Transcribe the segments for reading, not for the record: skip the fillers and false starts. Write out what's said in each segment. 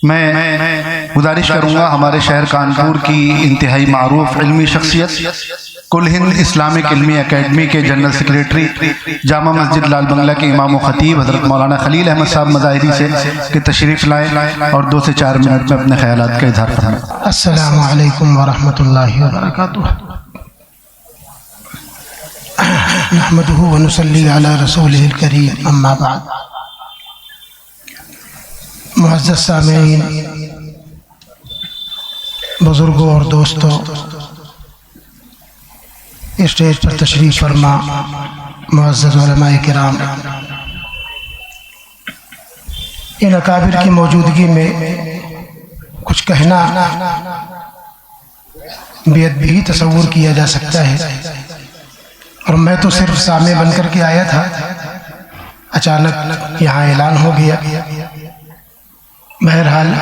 میں گزارش کروں گا ہمارے شہر کانپور کی انتہائی معروف علمی شخصیت کل ہند اسلامک علمی اکیڈمی کے جنرل سیکریٹری جامع مسجد لال بنگلہ کے امام و خطیب حضرت مولانا خلیل احمد صاحب مظاہری سے کہ تشریف لائیں اور 2 سے 4 منٹ میں اپنے خیالات کا اظہار فرمائیں۔ السلام علیکم ورحمۃ اللہ وبرکاتہ۔ نحمدہ ونصلی علی رسولہ الکریم، اما بعد۔ معزز سامعین، بزرگوں اور دوستوں، اسٹیج پر تشریف فرما معزز علماء کرام، ان اکابر کی موجودگی میں کچھ کہنا بے ادبی تصور کیا جا سکتا ہے، اور میں تو صرف سامع بن کر کے آیا تھا، اچانک یہاں اعلان ہو گیا۔ بہرحال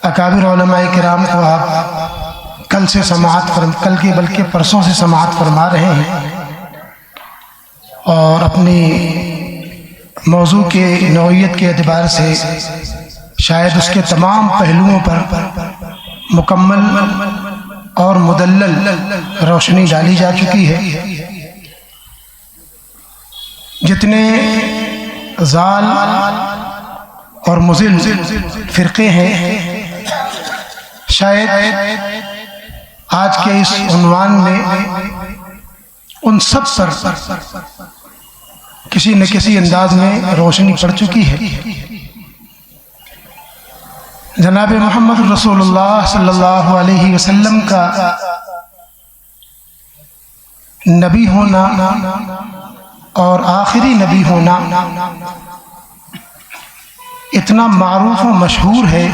اکابر علماء کرام کو آپ کل کی بلکہ پرسوں سے سماعت فرما رہے ہیں، اور اپنی موضوع کے نوعیت کے اعتبار سے شاید اس کے تمام پہلوؤں پر مکمل اور مدلل روشنی ڈالی جا چکی ہے۔ جتنے ضال اور مضل فرقے ہیں، شاید آج کے اس عنوان میں ان سب پر کسی نہ کسی انداز میں روشنی پڑ چکی ہے۔ جناب محمد رسول اللہ صلی اللہ علیہ وسلم کا نبی ہونا اور آخری نبی ہونا اتنا معروف و مشہور ہے،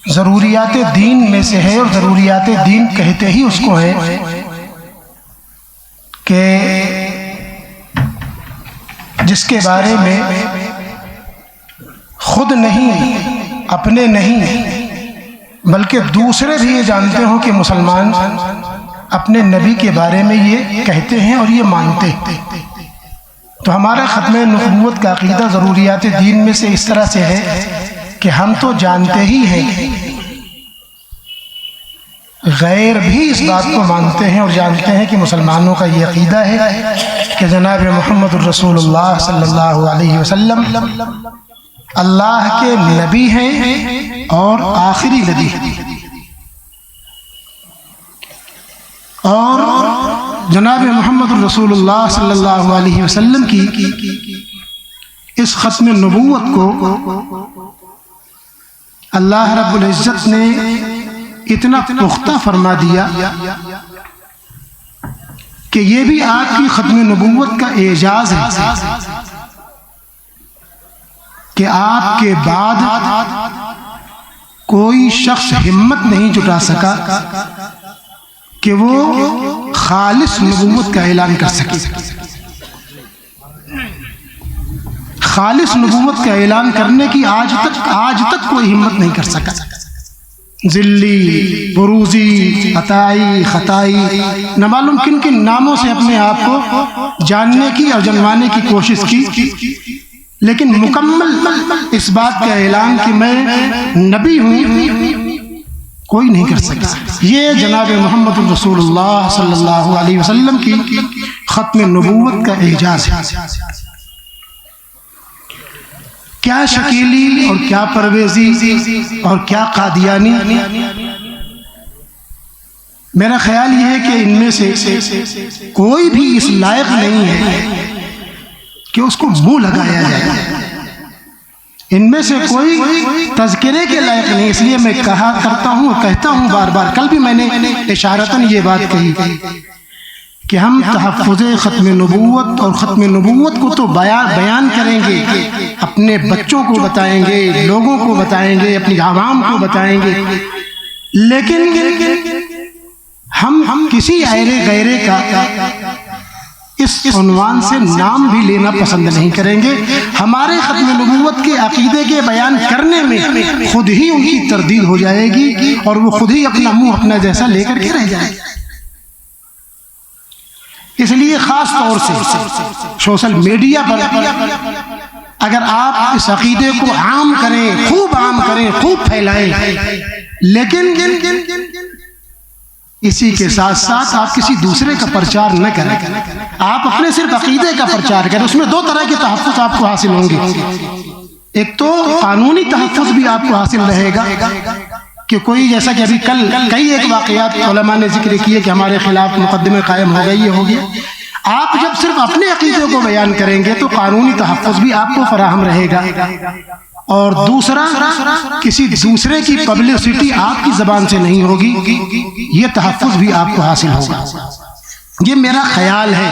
ضروریات دین میں سے ہے، اور ضروریات دین کہتے ہی اس کو ہے کہ جس کے بارے میں خود نہیں، اپنے نہیں، بلکہ دوسرے بھی یہ جانتے ہوں کہ مسلمان اپنے نبی کے بارے میں یہ کہتے ہیں اور یہ مانتے ہیں۔ تو ہمارا ختم نبوت کا عقیدہ ضروریات دین میں سے اس طرح سے ہے کہ ہم تو جانتے ہی ہیں، غیر بھی اس بات کو مانتے ہیں اور جانتے ہیں کہ مسلمانوں کا یہ عقیدہ ہے کہ جناب محمد الرسول اللہ صلی اللہ علیہ وسلم اللہ کے نبی ہیں اور آخری نبی ہیں، اور جناب محمد الرسول اللہ صلی اللہ علیہ وسلم کی اس ختم نبوت کو اللہ رب العزت نے اتنا پختہ فرما دیا کہ یہ بھی آپ کی ختم نبوت کا اعجاز ہے کہ آپ کے بعد کوئی شخص ہمت نہیں جٹا سکا کہ وہ خالص نبوت کا اعلان کر سکے۔ خالص نبوت کا اعلان کرنے کی آج تک کوئی ہمت نہیں کر سکا۔ ذلی، بروزی، عطائی، خطائی، نہ معلوم کن کن ناموں سے اپنے آپ کو جاننے کی اور جنوانے کی کوشش کی، لیکن مکمل اس بات کا اعلان کہ میں نبی ہوں کوئی نہیں کر سکتا۔ یہ جناب محمد الرسول اللہ صلی اللہ علیہ وسلم کی ختم نبوت کا اعجاز ہے۔ کیا شکیلی اور کیا پرویزی اور کیا قادیانی، میرا خیال یہ ہے کہ ان میں سے کوئی بھی اس لائق نہیں ہے کہ اس کو منہ لگایا جائے، ان میں سے کوئی تذکرے کے لائق نہیں۔ اس لیے میں کہتا ہوں بار بار، کل بھی میں نے اشارتاً یہ بات کہی کہ ہم تحفظ ختم نبوت اور ختم نبوت کو تو بیان کریں گے، اپنے بچوں کو بتائیں گے، لوگوں کو بتائیں گے، اپنی عوام کو بتائیں گے، لیکن ہم کسی غیرے کا اس عنوان سے نام بھی لینا پسند نہیں کریں گے۔ ہمارے ختم نبوت کے عقیدے کے بیان کرنے میں خود ہی ان کی تردید ہو جائے گی، اور وہ خود ہی اپنا منہ اپنا جیسا لے کر کے رہ جائے گا۔ اس لیے خاص طور سے سوشل میڈیا پر اگر آپ اس عقیدے کو عام کریں، خوب عام کریں، خوب پھیلائیں، لیکن اسی کے ساتھ ساتھ آپ کسی دوسرے کا پرچار نہ کریں، آپ اپنے صرف عقیدے کا پرچار کریں، اس میں دو طرح کے تحفظ آپ کو حاصل ہوں گے۔ ایک تو قانونی تحفظ بھی آپ کو حاصل رہے گا کہ کوئی، جیسا کہ ابھی کل کئی ایک واقعات علماء نے ذکر کیے کہ ہمارے خلاف مقدمے قائم ہو گئے، یہ ہو گیا۔ آپ جب صرف اپنے عقیدے کو بیان کریں گے تو قانونی تحفظ بھی آپ کو فراہم رہے گا، اور دوسرا کسی دوسرے کی پبلسٹی آپ کی زبان سے نہیں ہوگی، یہ تحفظ بھی آپ کو حاصل ہوگا۔ یہ میرا خیال ہے،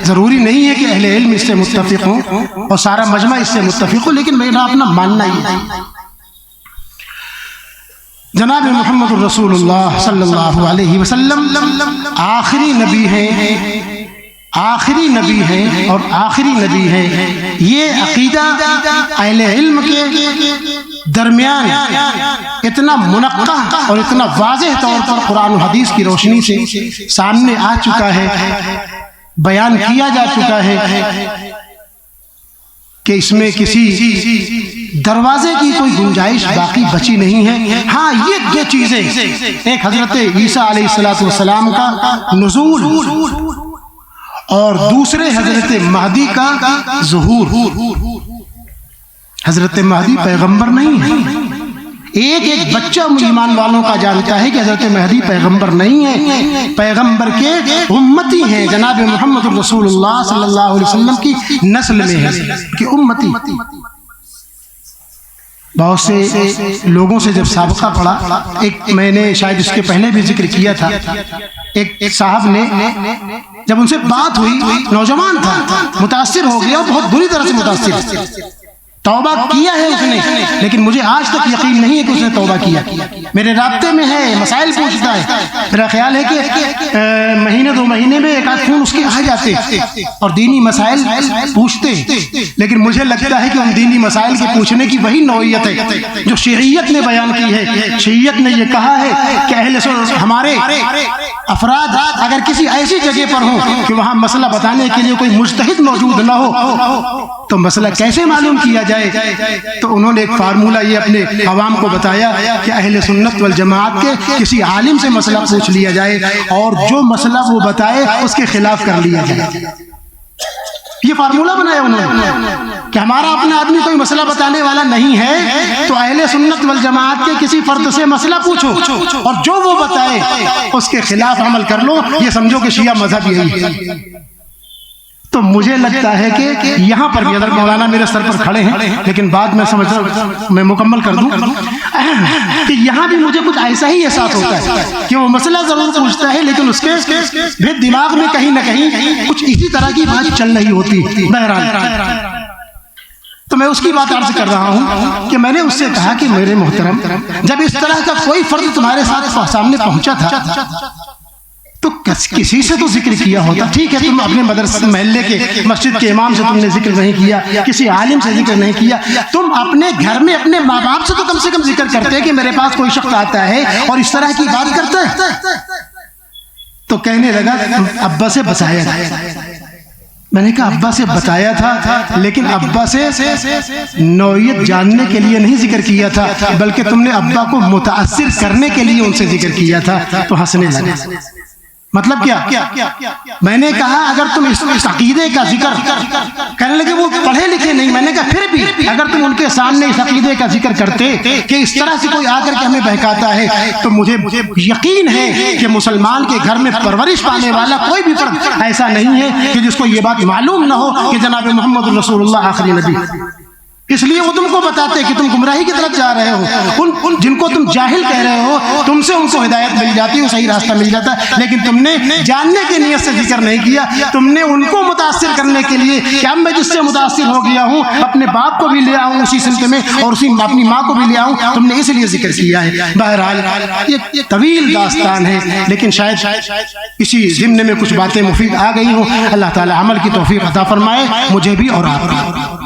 ضروری نہیں ہے کہ اہل علم اس سے متفق ہوں اور سارا مجمع اس سے متفق ہو، لیکن میرا اپنا ماننا یہ ہے۔ جناب محمد الرسول اللہ صلی اللہ علیہ وسلم آخری نبی ہیں، آخری نبی ہے اور آخری نبی ہے، یہ عقیدہ اہل علم کے درمیان اتنا منقع اور اتنا واضح طور پر قرآن و حدیث کی روشنی سے سامنے آ چکا ہے، بیان کیا جا چکا ہے کہ اس میں کسی دروازے کی کوئی گنجائش باقی بچی نہیں ہے۔ ہاں، یہ دو چیزیں، ایک حضرت عیسیٰ علیہ السلام کا نزول اور دوسرے حضرت مہدی کا ظہور۔ حضرت مہدی پیغمبر نہیں ہے، ایک بچہ ایمان والوں کا جانتا ہے کہ حضرت مہدی پیغمبر نہیں ہے، پیغمبر کے امتی ہیں، جناب محمد الرسول اللہ صلی اللہ علیہ وسلم کی نسل میں ہے کہ امتی۔ بہت سے لوگوں سے جب سابقہ پڑھا، ایک میں نے شاید اس کے پہلے بھی ذکر کیا تھا، ایک صاحب نے جب ان سے بات ہوئی، نوجوان تھا، متاثر ہو گیا، بہت بری طرح سے متاثر، توبہ کیا ہے اس نے، لیکن مجھے آج تک یقین نہیں ہے کہ اس نے توبہ کیا۔ میرے رابطے میں ہے، مسائل پوچھتا ہے، میرا خیال ہے کہ مہینے دو مہینے میں ایک آدھ فون اس کے آ جاتے اور دینی مسائل پوچھتے، لیکن مجھے لگتا ہے کہ ان دینی مسائل کے پوچھنے کی وہی نوعیت ہے جو شیعیت نے بیان کی ہے۔ شیعیت نے یہ کہا ہے کہ اہل سنت ہمارے افراد اگر کسی ایسی جگہ پر ہوں کہ وہاں مسئلہ بتانے کے لیے کوئی مجتہد موجود نہ ہو تو مسئلہ کیسے معلوم کیا جائے؟ تو انہوں نے ایک فارمولہ یہ اپنے عوام کو بتایا کہ اہل سنت والجماعت کے کسی عالم سے مسئلہ پوچھ لیا جائے اور جو مسئلہ وہ بتائے اس کے خلاف کر لیا جائے۔ یہ فارمولہ بنایا انہوں نے کہ ہمارا اپنا آدمی کوئی مسئلہ بتانے والا نہیں ہے تو اہل سنت والجماعت کے کسی فرد سے مسئلہ پوچھو اور جو وہ بتائے اس کے خلاف عمل کر لو، یہ سمجھو کہ شیعہ مذہب یہی ہے۔ تو مجھے لگتا ہے کہ یہاں پر بھی اگر مولانا میرے سر پر کھڑے ہیں، لیکن بعد میں سمجھتا ہوں میں مکمل کر دوں کہ یہاں بھی مجھے کچھ ایسا ہی احساس ہوتا ہے کہ وہ مسئلہ ضرور پوچھتا ہے لیکن اس کے بھی دماغ میں کہیں نہ کہیں کچھ اسی طرح کی بات چل رہی ہوتی۔ بہرحال تو میں اس کی بات عرض کر رہا ہوں کہ میں نے اس سے کہا کہ میرے محترم، جب اس طرح کا کوئی فرد تمہارے ساتھ سامنے پہنچا تھا تو کسی سے تو ذکر کیا ہوتا، ٹھیک ہے تم اپنے مدرسے محلے کے مسجد کے امام سے تم نے ذکر نہیں کیا، کسی عالم سے ذکر نہیں کیا، تم اپنے گھر میں اپنے ماں باپ سے تو کم سے کم ذکر کرتے کہ میرے پاس کوئی شخص آتا ہے اور اس طرح کی بات کرتا ہے۔ تو کہنے لگا ابا سے بتایا تھا۔ میں نے کہا ابا سے بتایا تھا لیکن ابا سے نوعیت جاننے کے لیے نہیں ذکر کیا تھا بلکہ تم نے ابا کو متاثر کرنے کے لیے ان سے ذکر کیا تھا۔ تو ہنسنے لگا۔ مطلب کیا؟ میں نے کہا اگر تم اس عقیدے کا ذکر کرنے لگے، وہ پڑھے لکھے نہیں، میں نے کہا پھر بھی اگر تم ان کے سامنے اس عقیدے کا ذکر کرتے کہ اس طرح سے کوئی آ کر کے ہمیں بہکاتا ہے تو مجھے یقین ہے کہ مسلمان کے گھر میں پرورش پانے والا کوئی بھی فرد ایسا نہیں ہے کہ جس کو یہ بات معلوم نہ ہو کہ جناب محمد رسول اللہ آخری نبی۔ اس لیے وہ تم کو بتاتے کہ تم گمراہی کی طرف جا رہے ہو، ان جن کو تم جاہل کہہ رہے ہو تم سے ان کو ہدایت مل جاتی ہے، صحیح راستہ مل جاتا ہے، لیکن تم نے جاننے کی نیت سے ذکر نہیں کیا، تم نے ان کو متاثر کرنے کے لیے کہ اب میں جس سے متاثر ہو گیا ہوں اپنے باپ کو بھی لے آؤں اسی سمت میں اور اپنی ماں کو بھی لے آؤں، تم نے اس لیے ذکر کیا ہے۔ بہرحال یہ طویل داستان ہے لیکن شاید اسی ضمن میں کچھ باتیں مفید آ گئی ہوں۔ اللہ تعالی عمل کی توفیق عطا فرمائے مجھے بھی اور آپ کو۔